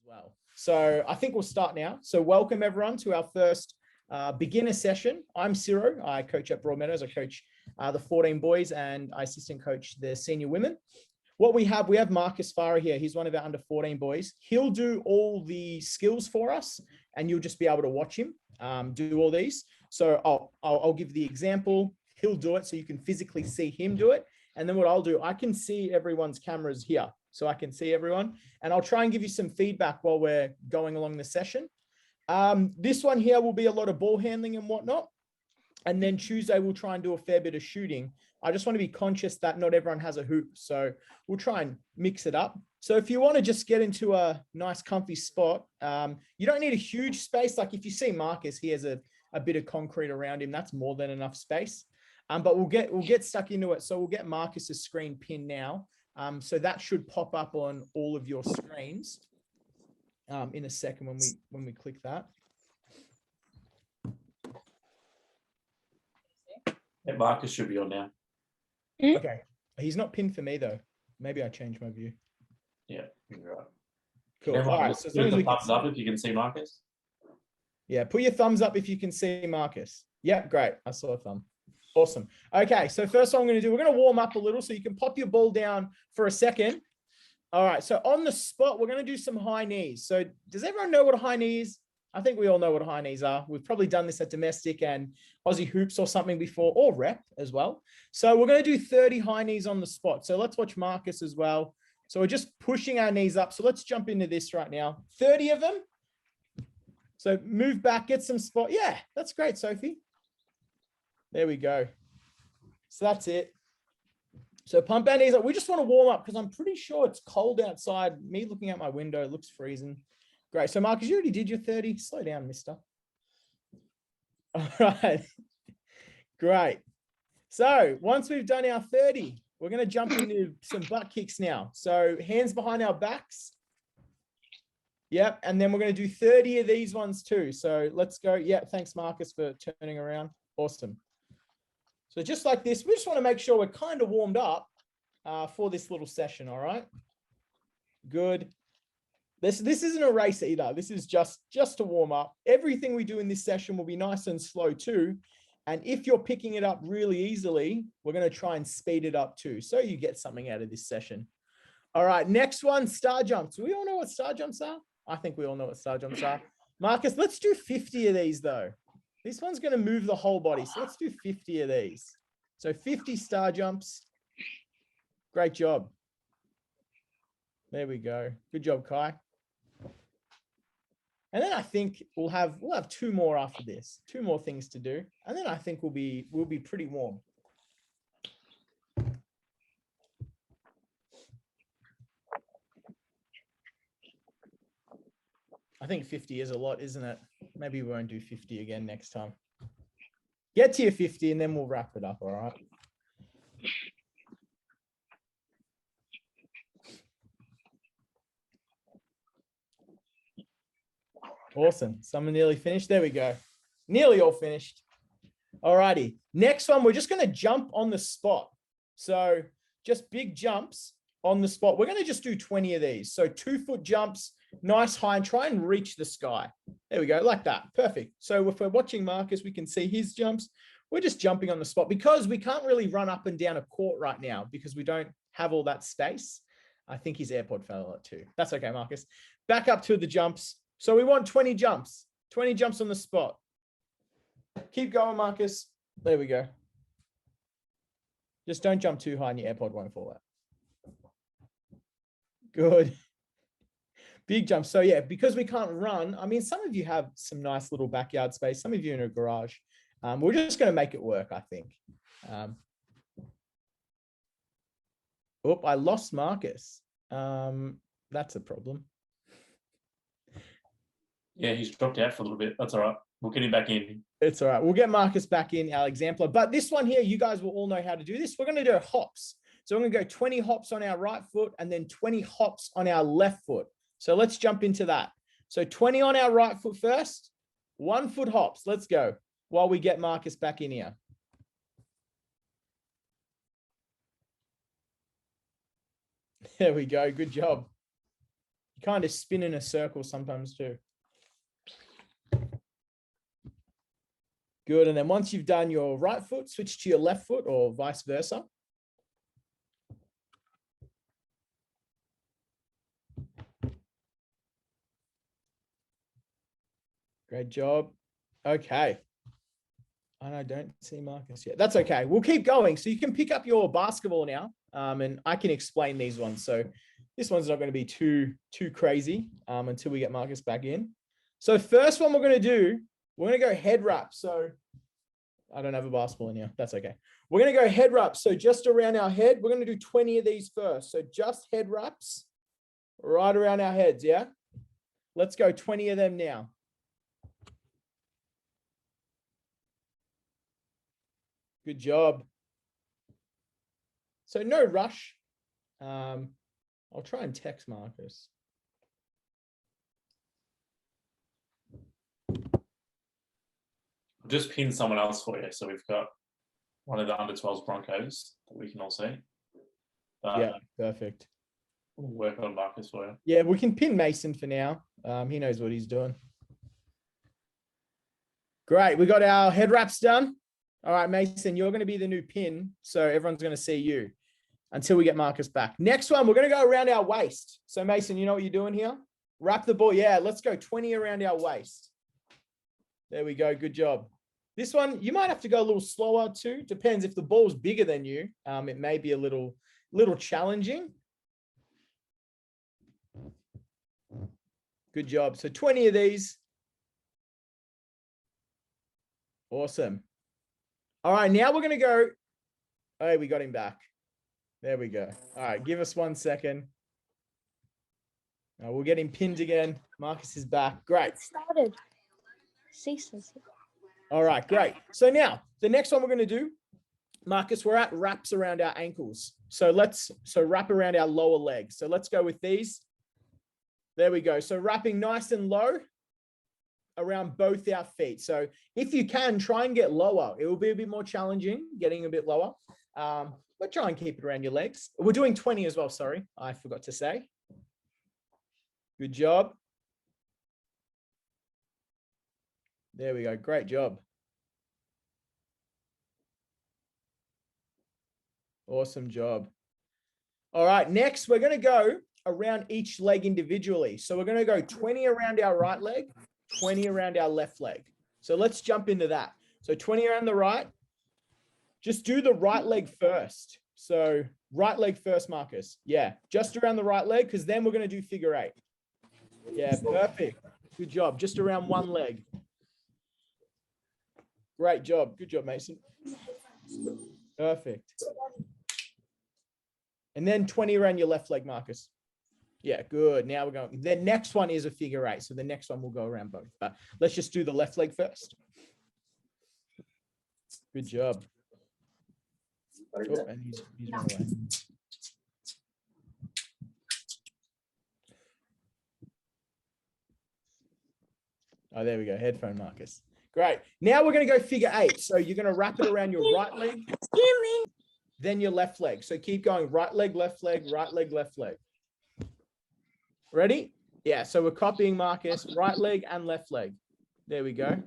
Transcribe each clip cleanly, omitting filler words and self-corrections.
well. So I think we'll start now. So welcome everyone to our first beginner session. I'm Ciro. I coach at Broadmeadows. I coach the 14 boys and I assistant coach the senior women. What we have Marcus Farah here. He's one of our under 14 boys. He'll do all the skills for us and you'll just be able to watch him do all these. So I'll give the example. He'll do it so you can physically see him do it. And then what I'll do, I can see everyone's cameras here. So I can see everyone and I'll try and give you some feedback while we're going along the session. This one here will be a lot of ball handling and whatnot. And then Tuesday, we'll try and do a fair bit of shooting. I just want to be conscious that not everyone has a hoop. So we'll try and mix it up. So if you want to just get into a nice comfy spot, you don't need a huge space. Like if you see Marcus, he has a bit of concrete around him. That's more than enough space. But we'll get stuck into it. So we'll get Marcus's screen pinned now. So that should pop up on all of your screens in a second when we click that. That Marcus should be on now. Okay. He's not pinned for me though. Maybe I changed my view. Yeah, you're right. Cool. All right. So as long as we thumbs up if you can see Marcus. Yeah, put your thumbs up if you can see Marcus. Yeah, great. I saw a thumb. Awesome. Okay, so first what I'm going to do, we're going to warm up a little so you can pop your ball down for a second. All right, so on the spot, we're going to do some high knees. So does everyone know what a high knee is? I think we all know what high knees are. We've probably done this at domestic and Aussie hoops or something before, or rep as well. So we're going to do 30 high knees on the spot. So let's watch Marcus as well. So we're just pushing our knees up. So let's jump into this right now. 30 of them. So move back, get some spot. Yeah, that's great, Sophie. There we go. So that's it. So pump our knees up. We just want to warm up because I'm pretty sure it's cold outside. Me looking out my window, it looks freezing. Great. So Marcus, you already did your 30. Slow down, mister. All right. Great. So once we've done our 30, we're going to jump into some butt kicks now. So hands behind our backs. Yep. And then we're going to do 30 of these ones too. So let's go. Yep. Thanks, Marcus, for turning around. Awesome. So just like this, we just want to make sure we're kind of warmed up for this little session. All right. Good. This isn't a race either. This is just to warm up. Everything we do in this session will be nice and slow too. And if you're picking it up really easily, we're going to try and speed it up too. So you get something out of this session. All right. Next one, star jumps. We all know what star jumps are. I think we all know what star jumps are. Marcus, let's do 50 of these though. This one's going to move the whole body. So let's do 50 of these. So 50 star jumps. Great job. There we go. Good job, Kai. And then I think we'll have 2 more after this. 2 more things to do. And then I think we'll be pretty warm. I think 50 is a lot, isn't it? Maybe we won't do 50 again next time. Get to your 50 and then we'll wrap it up, all right? Awesome. Someone nearly finished. There we go. Nearly all finished. All righty. Next one, we're just going to jump on the spot. So just big jumps on the spot. We're going to just do 20 of these. So 2-foot jumps, nice high, and try and reach the sky. There we go, like that. Perfect. So if we're watching Marcus, we can see his jumps. We're just jumping on the spot because we can't really run up and down a court right now because we don't have all that space. I think his AirPod fell out too. That's okay, Marcus. Back up to the jumps. So we want 20 jumps on the spot. Keep going, Marcus. There we go. Just don't jump too high and your AirPod won't fall out. Good. Big jump. So yeah, because we can't run, I mean, some of you have some nice little backyard space. Some of you in a garage. We're just going to make it work, I think. Oh, I lost Marcus. That's a problem. Yeah, he's dropped out for a little bit. That's all right. We'll get him back in. It's all right. We'll get Marcus back in, our exemplar. But this one here, you guys will all know how to do this. We're going to do hops. So we're going to go 20 hops on our right foot and then 20 hops on our left foot. So let's jump into that. So 20 on our right foot first, 1 foot hops. Let's go while we get Marcus back in here. There we go. Good job. You kind of spin in a circle sometimes too. Good. And then once you've done your right foot, switch to your left foot or vice versa. Great job. Okay. And I don't see Marcus yet. That's okay. We'll keep going. So you can pick up your basketball now, and I can explain these ones. So this one's not going to be too crazy until we get Marcus back in. So first one we're going to do, we're going to go head wrap. So I don't have a basketball in here. That's okay. We're going to go head wrap. So just around our head, we're going to do 20 of these first. So just head wraps right around our heads. Yeah. Let's go 20 of them now. Good job. So no rush. I'll try and text Marcus. I'll just pin someone else for you. So we've got one of the under 12s Broncos that we can all see. Yeah, perfect. We'll work on Marcus for you. Yeah, we can pin Mason for now. He knows what he's doing. Great. We got our head wraps done. All right, Mason, you're going to be the new pin. So everyone's going to see you until we get Marcus back. Next one, we're going to go around our waist. So Mason, you know what you're doing here? Wrap the ball. Yeah, let's go 20 around our waist. There we go. Good job. This one, you might have to go a little slower too. Depends if the ball's bigger than you. It may be a little challenging. Good job. So 20 of these. Awesome. All right, now we're going to go. Oh, we got him back. There we go. All right, give us 1 second. We'll get him pinned again. Marcus is back. Great. It started. Ceases. All right, great. So now the next one we're going to do, Marcus, we're at wraps around our ankles. So wrap around our lower legs. So let's go with these. There we go. So wrapping nice and low around both our feet. So if you can, try and get lower. It will be a bit more challenging getting a bit lower, but try and keep it around your legs. We're doing 20 as well. Sorry, I forgot to say. Good job. There we go. Great job. Awesome job. All right, next we're going to go around each leg individually. So we're going to go 20 around our right leg, 20 around our left leg. So let's jump into that. So 20 around the right. Just do the right leg first. So right leg first, Marcus. Yeah, just around the right leg, because then we're going to do figure eight. Yeah, perfect. Good job. Just around one leg. Great job. Good job, Mason. Perfect. And then 20 around your left leg, Marcus. Yeah, good. Now we're going. The next one is a figure eight. So the next one will go around both. But let's just do the left leg first. Good job. Oh, and he's run away. Oh, there we go. Headphone, Marcus. Great. Now we're going to go figure eight. So you're going to wrap it around your right leg, then your left leg. So keep going. Right leg, left leg, right leg, left leg. Ready? Yeah. So we're copying Marcus, right leg and left leg. There we go.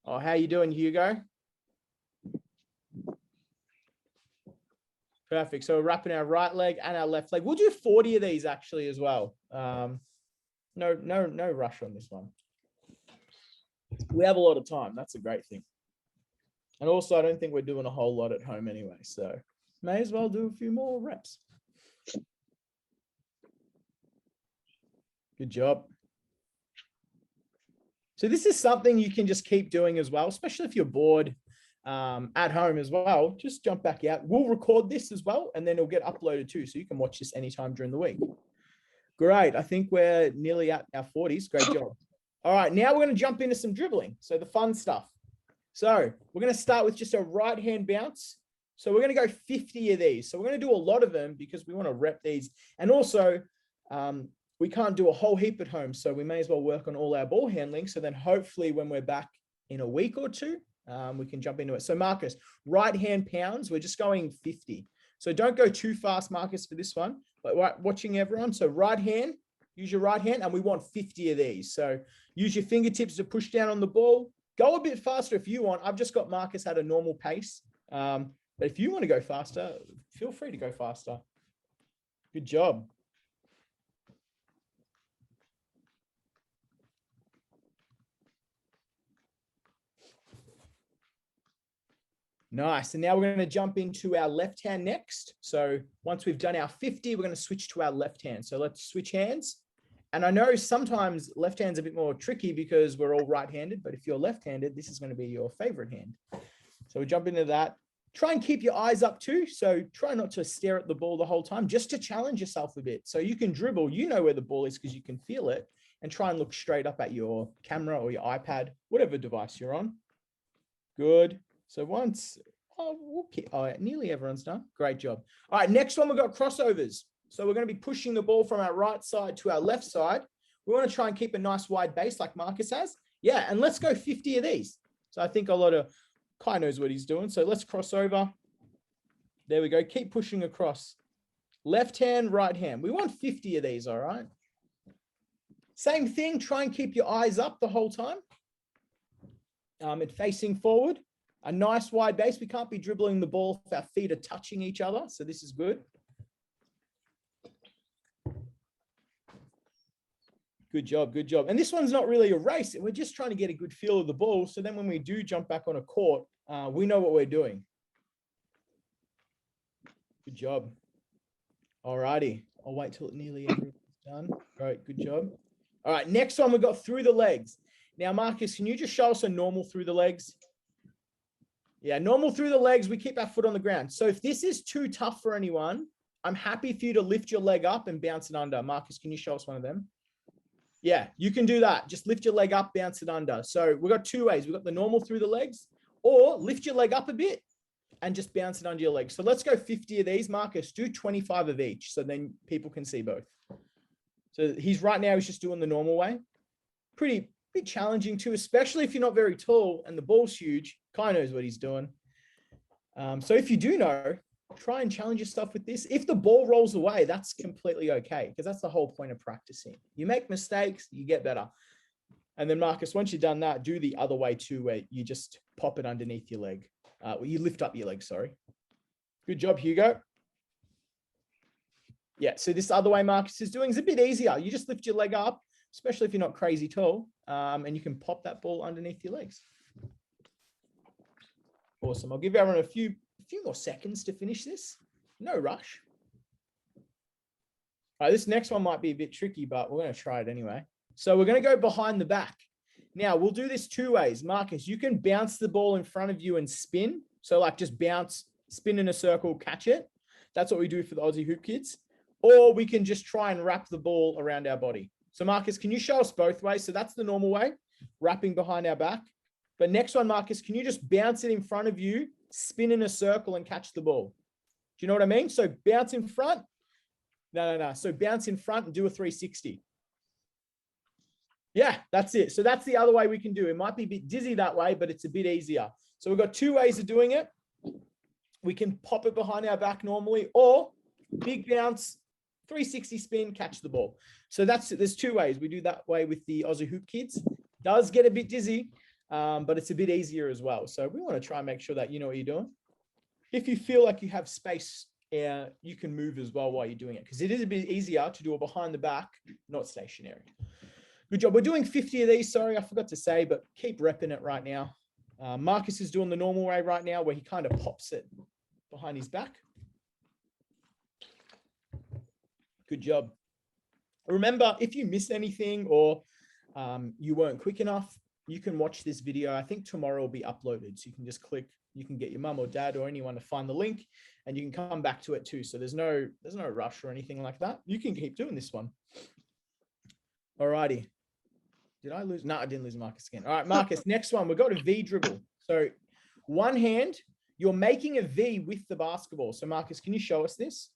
Oh, how you doing, Hugo? Perfect. So we're wrapping our right leg and our left leg. We'll do 40 of these actually as well. No rush on this one. We have a lot of time. That's a great thing. And also, I don't think we're doing a whole lot at home anyway, so may as well do a few more reps. Good job. So this is something you can just keep doing as well, especially if you're bored at home as well. Just jump back out. We'll record this as well, and then it'll get uploaded too, so you can watch this anytime during the week. Great. I think we're nearly at our 40s. Great job. All right, now we're going to jump into some dribbling. So the fun stuff. So we're going to start with just a right hand bounce. So we're going to go 50 of these. So we're going to do a lot of them because we want to rep these. And also we can't do a whole heap at home. So we may as well work on all our ball handling. So then hopefully when we're back in a week or two, we can jump into it. So Marcus, right hand pounds, we're just going 50. So don't go too fast, Marcus, for this one. right, watching everyone. So right hand, use your right hand, and we want 50 of these. So use your fingertips to push down on the ball. Go a bit faster if you want. I've just got Marcus at a normal pace. But if you want to go faster, feel free to go faster. Good job. Nice. And now we're going to jump into our left hand next. So once we've done our 50, we're going to switch to our left hand. So let's switch hands. And I know sometimes left hand's a bit more tricky because we're all right-handed, but if you're left-handed, this is going to be your favorite hand. So we jump into that. Try and keep your eyes up too. So try not to stare at the ball the whole time, just to challenge yourself a bit. So you can dribble, you know where the ball is because you can feel it, and try and look straight up at your camera or your iPad, whatever device you're on. Good. So once, nearly everyone's done. Great job. All right, next one, we've got crossovers. So we're going to be pushing the ball from our right side to our left side. We want to try and keep a nice wide base like Marcus has. Yeah, and let's go 50 of these. So I think a lot of Kai knows what he's doing. So let's cross over. There we go. Keep pushing across. Left hand, right hand. We want 50 of these, all right? Same thing. Try and keep your eyes up the whole time. And facing forward. A nice wide base. We can't be dribbling the ball if our feet are touching each other. So this is good. Good job, good job. And this one's not really a race. We're just trying to get a good feel of the ball. So then when we do jump back on a court, we know what we're doing. Good job. All righty. I'll wait till nearly everyone's done. Great, good job. All right, next one we've got through the legs. Now, Marcus, can you just show us a normal through the legs? Yeah, normal through the legs, we keep our foot on the ground. So if this is too tough for anyone, I'm happy for you to lift your leg up and bounce it under. Marcus, can you show us one of them? Yeah, you can do that. Just lift your leg up, bounce it under. So we've got two ways. We've got the normal through the legs, or lift your leg up a bit and just bounce it under your leg. So let's go 50 of these. Marcus, do 25 of each. So then people can see both. So he's just doing the normal way. Pretty challenging too, especially if you're not very tall and the ball's huge. Kai knows what he's doing. So if you do know, try and challenge yourself with this. If the ball rolls away, that's completely okay, because that's the whole point of practicing. You make mistakes, you get better. And then Marcus, once you've done that, do the other way too, where you just pop it underneath your leg. You lift up your leg, sorry. Good job, Hugo. Yeah, so this other way Marcus is doing is a bit easier. You just lift your leg up, especially if you're not crazy tall, and you can pop that ball underneath your legs. Awesome. I'll give everyone a few more seconds to finish this. No rush. All right, this next one might be a bit tricky, but we're going to try it anyway. So we're going to go behind the back. Now, we'll do this two ways. Marcus, you can bounce the ball in front of you and spin. So like just bounce, spin in a circle, catch it. That's what we do for the Aussie Hoop Kids. Or we can just try and wrap the ball around our body. So Marcus, can you show us both ways? So that's the normal way, wrapping behind our back. But next one, Marcus, can you just bounce it in front of you, spin in a circle and catch the ball? Do you know what I mean? So bounce in front. No. So bounce in front and do a 360. Yeah, that's it. So that's the other way we can do it. It might be a bit dizzy that way, but it's a bit easier. So we've got two ways of doing it. We can pop it behind our back normally, or big bounce, 360 spin, catch the ball. So there's two ways. We do that way with the Aussie Hoop Kids. Does get a bit dizzy, but it's a bit easier as well. So we want to try and make sure that you know what you're doing. If you feel like you have space, you can move as well while you're doing it, because it is a bit easier to do it behind the back, not stationary. Good job. We're doing 50 of these. Sorry, I forgot to say, but keep repping it right now. Marcus is doing the normal way right now, where he kind of pops it behind his back. Good job. Remember, if you missed anything or you weren't quick enough, you can watch this video. I think tomorrow will be uploaded. So you can just click, you can get your mum or dad or anyone to find the link, and you can come back to it too. So there's no rush or anything like that. You can keep doing this one. All righty. Did I lose? No, I didn't lose Marcus again. All right, Marcus, next one. We've got a V dribble. So one hand, you're making a V with the basketball. So Marcus, can you show us this?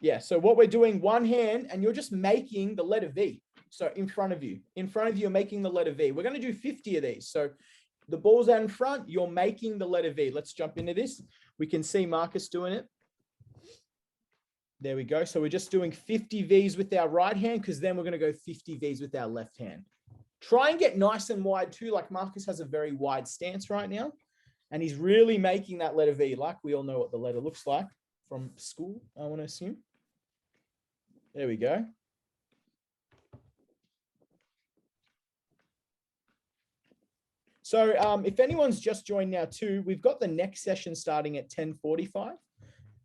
Yeah, so what we're doing, one hand, and you're just making the letter V. So in front of you, you're making the letter V. We're going to do 50 of these. So the ball's out in front, you're making the letter V. Let's jump into this. We can see Marcus doing it. There we go. So we're just doing 50 Vs with our right hand because then we're going to go 50 Vs with our left hand. Try and get nice and wide too. Like Marcus has a very wide stance right now. And he's really making that letter V. Like we all know what the letter looks like from school, I want to assume. There we go. So if anyone's just joined now too, we've got the next session starting at 10:45.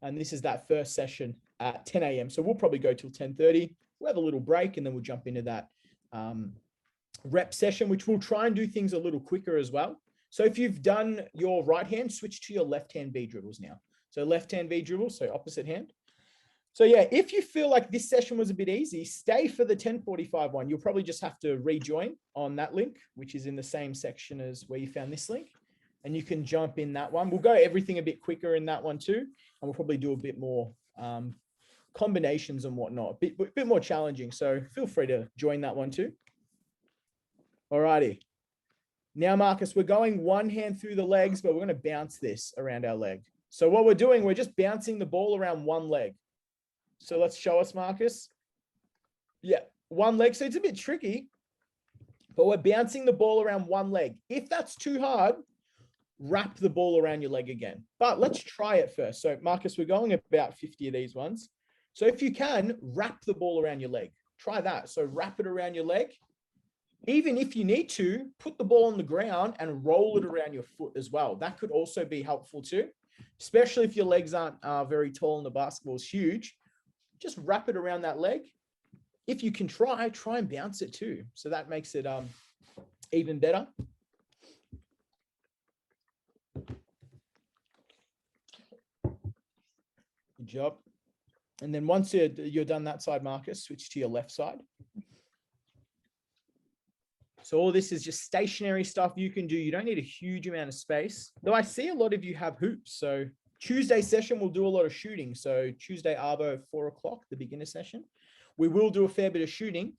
And this is that first session at 10 a.m. So we'll probably go till 10:30. We'll have a little break and then we'll jump into that rep session, which we'll try and do things a little quicker as well. So if you've done your right hand, switch to your left hand V dribbles now. So left hand V dribbles, so opposite hand. So yeah, if you feel like this session was a bit easy, stay for the 10:45 one. You'll probably just have to rejoin on that link, which is in the same section as where you found this link. And you can jump in that one. We'll go everything a bit quicker in that one too. And we'll probably do a bit more combinations and whatnot, a bit more challenging. So feel free to join that one too. All righty. Now, Marcus, we're going one hand through the legs, but we're going to bounce this around our leg. So what we're doing, we're just bouncing the ball around one leg. So let's show us, Marcus. Yeah, one leg. So it's a bit tricky, but we're bouncing the ball around one leg. If that's too hard, wrap the ball around your leg again. But let's try it first. So Marcus, we're going about 50 of these ones. So if you can, wrap the ball around your leg. Try that. So wrap it around your leg. Even if you need to, put the ball on the ground and roll it around your foot as well. That could also be helpful too, especially if your legs aren't very tall and the basketball is huge. Just wrap it around that leg. If you can try and bounce it too. So that makes it even better. Good job. And then once you're done that side, Marcus, switch to your left side. So all this is just stationary stuff you can do. You don't need a huge amount of space. Though I see a lot of you have hoops. So Tuesday session, we'll do a lot of shooting. So Tuesday, Arvo, 4 o'clock, the beginner session. We will do a fair bit of shooting.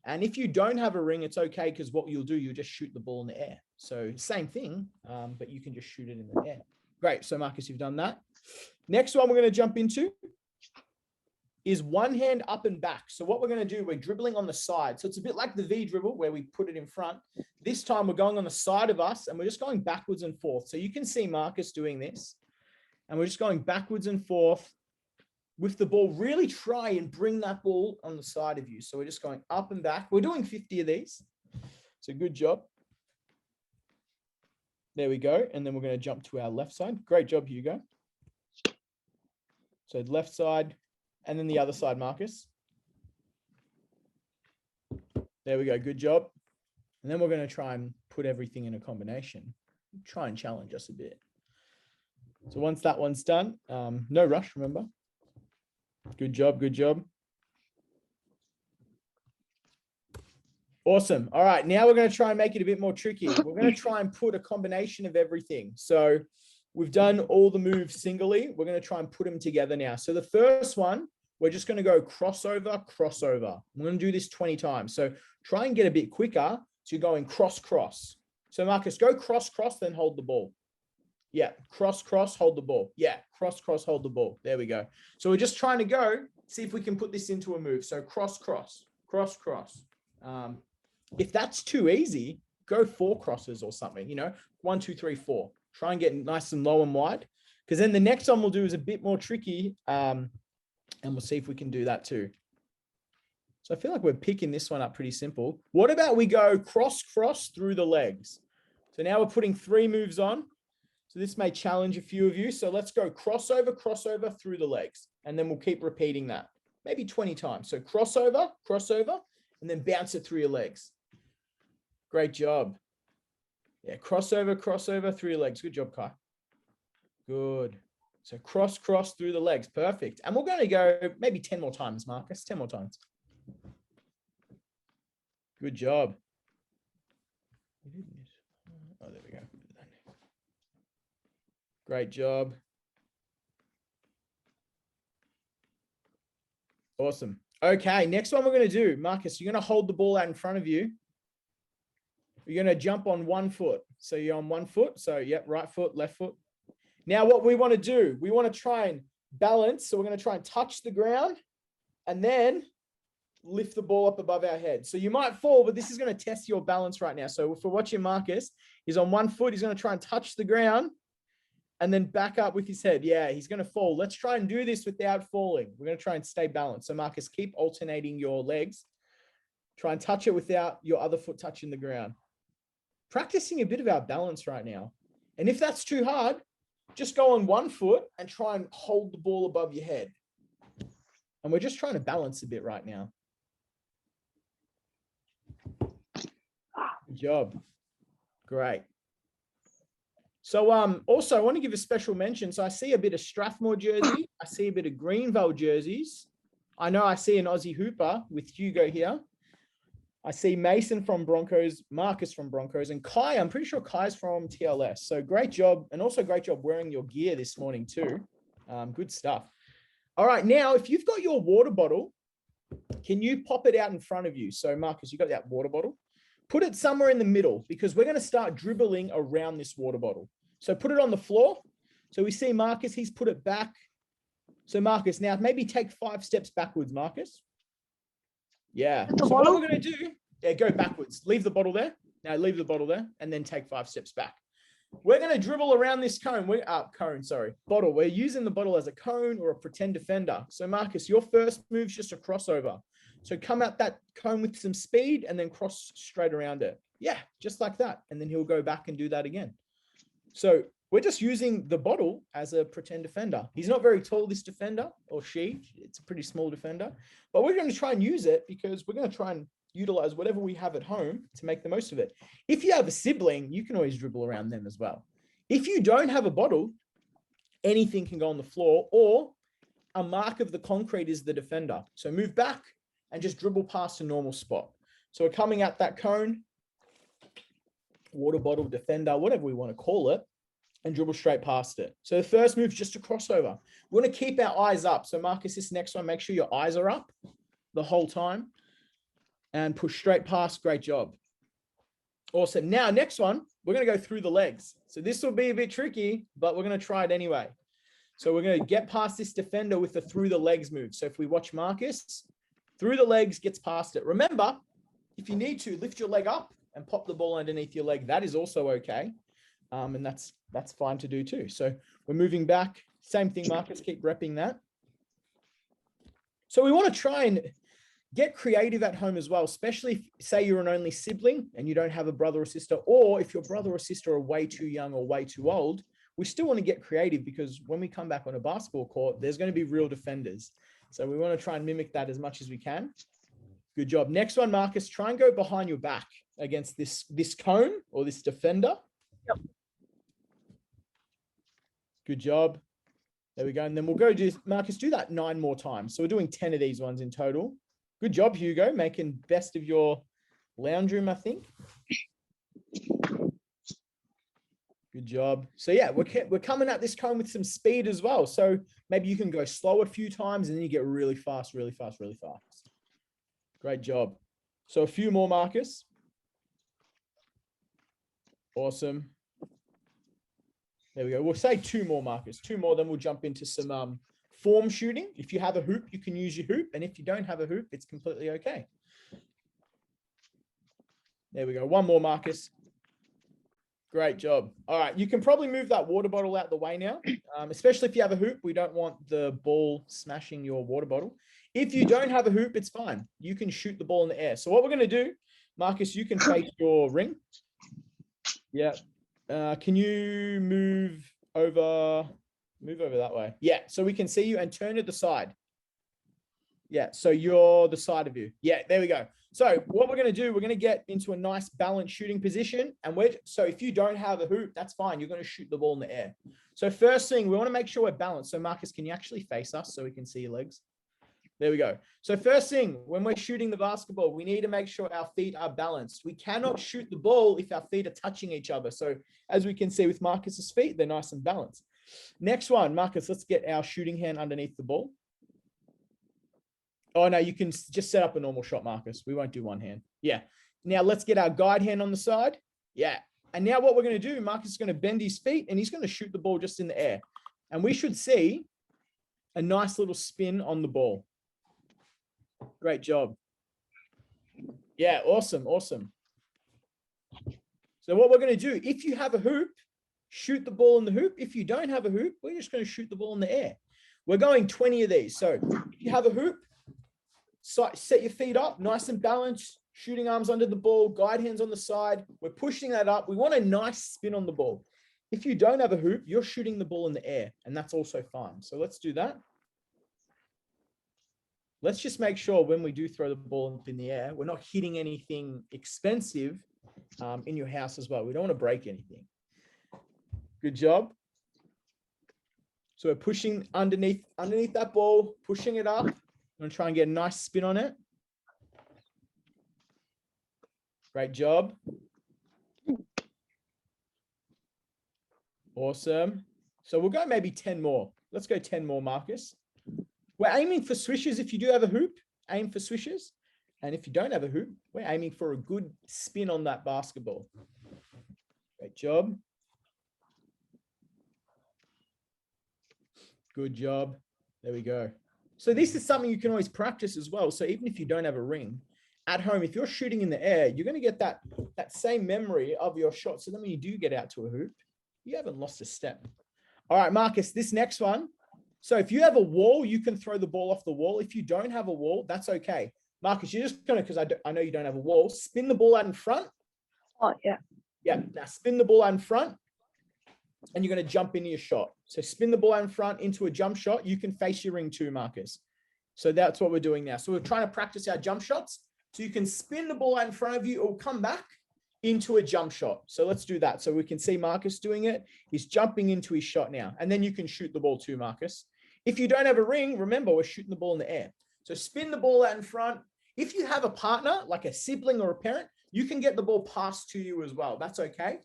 And if you don't have a ring, it's okay because what you'll do, you'll just shoot the ball in the air. So same thing, but you can just shoot it in the air. Great. So Marcus, you've done that. Next one we're going to jump into is one hand up and back. So what we're going to do, we're dribbling on the side. So it's a bit like the V dribble where we put it in front. This time we're going on the side of us and we're just going backwards and forth. So you can see Marcus doing this and we're just going backwards and forth with the ball. Really try and bring that ball on the side of you. So we're just going up and back. We're doing 50 of these. So good job. There we go. And then we're going to jump to our left side. Great job, Hugo. So left side. And then the other side, Marcus. There we go. Good job. And then we're going to try and put everything in a combination. Try and challenge us a bit. So once that one's done, no rush, remember. Good job. Good job. Awesome. All right. Now we're going to try and make it a bit more tricky. We're going to try and put a combination of everything. So we've done all the moves singly. We're going to try and put them together now. So the first one, we're just going to go crossover, crossover. I'm going to do this 20 times. So try and get a bit quicker. So you're going cross, cross. So Marcus, go cross, cross, then hold the ball. Yeah. Cross, cross, hold the ball. Yeah. Cross, cross, hold the ball. There we go. So we're just trying to go, see if we can put this into a move. So cross, cross, cross, cross. If that's too easy, go 4 crosses or something, 1, 2, 3, 4. Try and get nice and low and wide, because then the next one we'll do is a bit more tricky. And we'll see if we can do that too. So I feel like we're picking this one up pretty simple. What about we go cross, cross through the legs? So now we're putting 3 moves on. So this may challenge a few of you. So let's go crossover, crossover through the legs. And then we'll keep repeating that, maybe 20 times. So crossover, crossover, and then bounce it through your legs. Great job. Yeah, crossover, crossover through your legs. Good job, Kai. Good. So cross, cross through the legs. Perfect. And we're going to go maybe 10 more times, Marcus. 10 more times. Good job. Oh, there we go. Great job. Awesome. Okay, next one we're going to do, Marcus, you're going to hold the ball out in front of you. You're going to jump on one foot. So you're on one foot. So, yep, right foot, left foot. Now, what we want to do, we want to try and balance. So we're going to try and touch the ground and then lift the ball up above our head. So you might fall, but this is going to test your balance right now. So if we're watching Marcus, he's on one foot. He's going to try and touch the ground and then back up with his head. Yeah, he's going to fall. Let's try and do this without falling. We're going to try and stay balanced. So Marcus, keep alternating your legs. Try and touch it without your other foot touching the ground. Practicing a bit of our balance right now. And if that's too hard, just go on one foot and try and hold the ball above your head. And we're just trying to balance a bit right now. Good job. Great. So also I want to give a special mention. So I see a bit of Strathmore jersey. I see a bit of Greenville jerseys. I know I see an Aussie Hooper with Hugo here. I see Mason from Broncos, Marcus from Broncos, and Kai. I'm pretty sure Kai's from TLS. So great job. And also great job wearing your gear this morning too. Good stuff. All right. Now, if you've got your water bottle, can you pop it out in front of you? So Marcus, you got that water bottle. Put it somewhere in the middle because we're going to start dribbling around this water bottle. So put it on the floor. So we see Marcus, he's put it back. So Marcus, now maybe take 5 steps backwards, Marcus. Yeah. So what we're going to do, go backwards. Leave the bottle there. Now leave the bottle there and then take 5 steps back. We're going to dribble around this cone. Bottle. We're using the bottle as a cone or a pretend defender. So Marcus, your first move's just a crossover. So come at that cone with some speed and then cross straight around it. Yeah, just like that. And then he'll go back and do that again. So we're just using the bottle as a pretend defender. He's not very tall, this defender, or she. It's a pretty small defender. But we're going to try and use it because we're going to try and utilize whatever we have at home to make the most of it. If you have a sibling, you can always dribble around them as well. If you don't have a bottle, anything can go on the floor, or a mark of the concrete is the defender. So move back and just dribble past a normal spot. So we're coming at that cone, water bottle, defender, whatever we want to call it, and dribble straight past it. So the first move is just a crossover. We want to keep our eyes up. So Marcus, this next one, make sure your eyes are up the whole time and push straight past. Great job. Awesome. Now, next one, we're going to go through the legs. So this will be a bit tricky, but we're going to try it anyway. So we're going to get past this defender with the through the legs move. So if we watch Marcus, through the legs, gets past it. Remember, if you need to, lift your leg up and pop the ball underneath your leg. That is also okay. And that's fine to do too. So we're moving back. Same thing, Marcus, keep repping that. So we want to try and get creative at home as well, especially if, say, you're an only sibling and you don't have a brother or sister, or if your brother or sister are way too young or way too old, we still want to get creative because when we come back on a basketball court, there's going to be real defenders. So we want to try and mimic that as much as we can. Good job. Next one, Marcus, try and go behind your back against this cone or this defender. Yep. Good job. There we go. And then we'll go do, Marcus, do that 9 more times. So we're doing 10 of these ones in total. Good job, Hugo, making best of your lounge room, I think. Good job. So yeah, we're coming at this cone with some speed as well. So maybe you can go slow a few times and then you get really fast, really fast, really fast. Great job. So a few more, Marcus. Awesome. There we go. We'll say 2 more, Marcus. 2 more, then we'll jump into some form shooting. If you have a hoop, you can use your hoop. And if you don't have a hoop, it's completely okay. There we go. 1 more, Marcus. Great job. All right. You can probably move that water bottle out the way now, especially if you have a hoop. We don't want the ball smashing your water bottle. If you don't have a hoop, it's fine. You can shoot the ball in the air. So what we're going to do, Marcus, you can face your ring. Yeah. Can you move over that way? Yeah. So we can see you and turn to the side. Yeah. So you're the side of you. Yeah. There we go. So what we're going to do, we're going to get into a nice balanced shooting position. And so if you don't have a hoop, that's fine. You're going to shoot the ball in the air. So first thing, we want to make sure we're balanced. So Marcus, can you actually face us so we can see your legs? There we go. So first thing, when we're shooting the basketball, we need to make sure our feet are balanced. We cannot shoot the ball if our feet are touching each other. So as we can see with Marcus's feet, they're nice and balanced. Next one, Marcus, let's get our shooting hand underneath the ball. Oh, no, you can just set up a normal shot, Marcus. We won't do one hand. Yeah. Now let's get our guide hand on the side. Yeah. And now what we're going to do, Marcus is going to bend his feet and he's going to shoot the ball just in the air. And we should see a nice little spin on the ball. Great job. Yeah, awesome, awesome. So what we're going to do, if you have a hoop, shoot the ball in the hoop. If you don't have a hoop, we're just going to shoot the ball in the air. We're going 20 of these. So if you have a hoop, set your feet up, nice and balanced, shooting arms under the ball, guide hands on the side. We're pushing that up. We want a nice spin on the ball. If you don't have a hoop, you're shooting the ball in the air, and that's also fine. So let's do that. Let's just make sure when we do throw the ball up in the air, we're not hitting anything expensive in your house as well. We don't want to break anything. Good job. So we're pushing underneath that ball, pushing it up. I'm going to try and get a nice spin on it. Great job. Awesome. So we'll go maybe 10 more. Let's go 10 more, Marcus. We're aiming for swishes. If you do have a hoop, aim for swishes. And if you don't have a hoop, we're aiming for a good spin on that basketball. Great job. Good job. There we go. So this is something you can always practice as well. So even if you don't have a ring, at home, if you're shooting in the air, you're going to get that same memory of your shot. So then when you do get out to a hoop, you haven't lost a step. All right, Marcus, this next one. So if you have a wall, you can throw the ball off the wall. If you don't have a wall, that's okay. Marcus, you're just going to, because I know you don't have a wall, spin the ball out in front. Oh, yeah. Yeah, now spin the ball out in front, and you're going to jump into your shot. So spin the ball out in front into a jump shot. You can face your ring too, Marcus. So that's what we're doing now. So we're trying to practice our jump shots. So you can spin the ball out in front of you or come back into a jump shot. So let's do that. So we can see Marcus doing it. He's jumping into his shot now. And then you can shoot the ball too, Marcus. If you don't have a ring, remember, we're shooting the ball in the air. So spin the ball out in front. If you have a partner, like a sibling or a parent, you can get the ball passed to you as well. That's okay.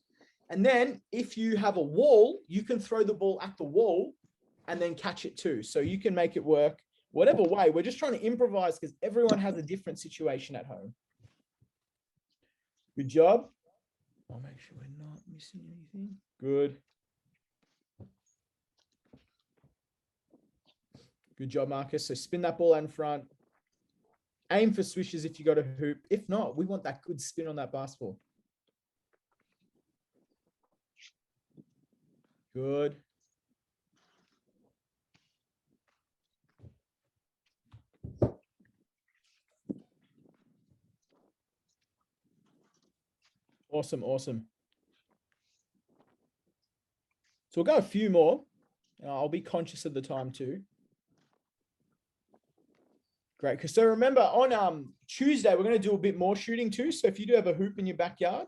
And then if you have a wall, you can throw the ball at the wall and then catch it too. So you can make it work whatever way. We're just trying to improvise because everyone has a different situation at home. Good job. I'll make sure we're not missing anything. Good. Good job, Marcus. So spin that ball out in front. Aim for swishes if you got a hoop. If not, we want that good spin on that basketball. Good. Awesome, awesome. So we'll go a few more. I'll be conscious of the time too. Great. So remember on Tuesday, we're going to do a bit more shooting too. So if you do have a hoop in your backyard,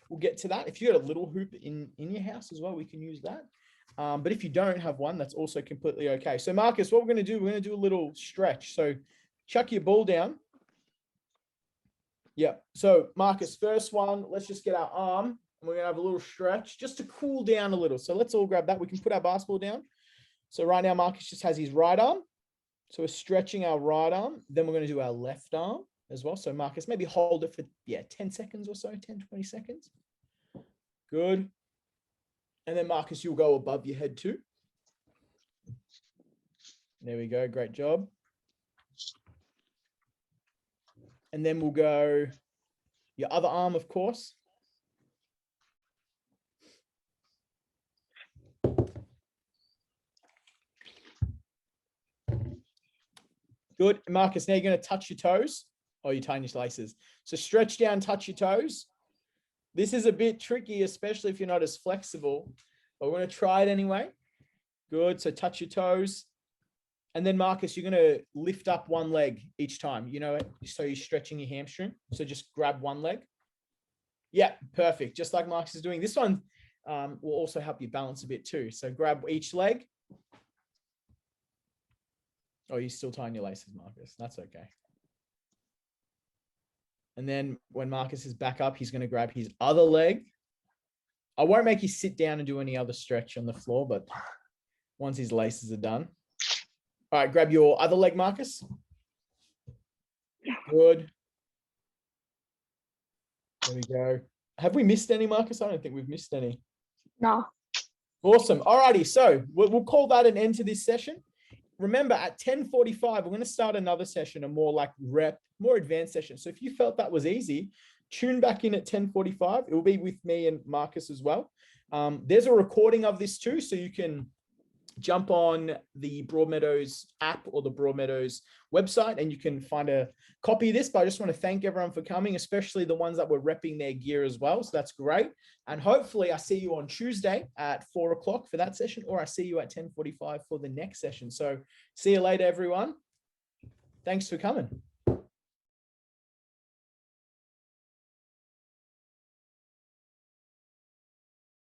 we'll get to that. If you got a little hoop in your house as well, we can use that. But if you don't have one, that's also completely okay. So Marcus, what we're going to do, we're going to do a little stretch. So chuck your ball down. Yeah. So Marcus, first one, let's just get our arm and we're going to have a little stretch just to cool down a little. So let's all grab that. We can put our basketball down. So right now, Marcus just has his right arm. So we're stretching our right arm. Then we're going to do our left arm as well. So Marcus, maybe hold it for, 10 seconds or so, 10, 20 seconds. Good. And then Marcus, you'll go above your head too. There we go. Great job. And then we'll go your other arm, of course. Good. Marcus, now you're going to touch your toes. Oh, you're tying your laces. So stretch down, touch your toes. This is a bit tricky, especially if you're not as flexible, but we're going to try it anyway. Good. So touch your toes. And then Marcus, you're going to lift up one leg each time, so you're stretching your hamstring. So just grab one leg. Yeah, perfect. Just like Marcus is doing. This one will also help you balance a bit too. So grab each leg. Oh, you're still tying your laces, Marcus. That's okay. And then when Marcus is back up, he's going to grab his other leg. I won't make you sit down and do any other stretch on the floor, but once his laces are done. All right, grab your other leg, Marcus. Good. There we go. Have we missed any, Marcus? I don't think we've missed any. No. Awesome. All righty. So we'll call that an end to this session. remember at 10:45, we're going to start another session, a more like rep, more advanced session. So if you felt that was easy, tune back in at 10:45. It will be with me and Marcus as well. There's a recording of this too, so you can jump on the Broadmeadows app or the Broadmeadows website and you can find a copy of this. But I just want to thank everyone for coming, especially the ones that were repping their gear as well. So that's great. And hopefully I see you on Tuesday at 4 o'clock for that session, or I see you at 10:45 for the next session. So see you later, everyone. Thanks for coming.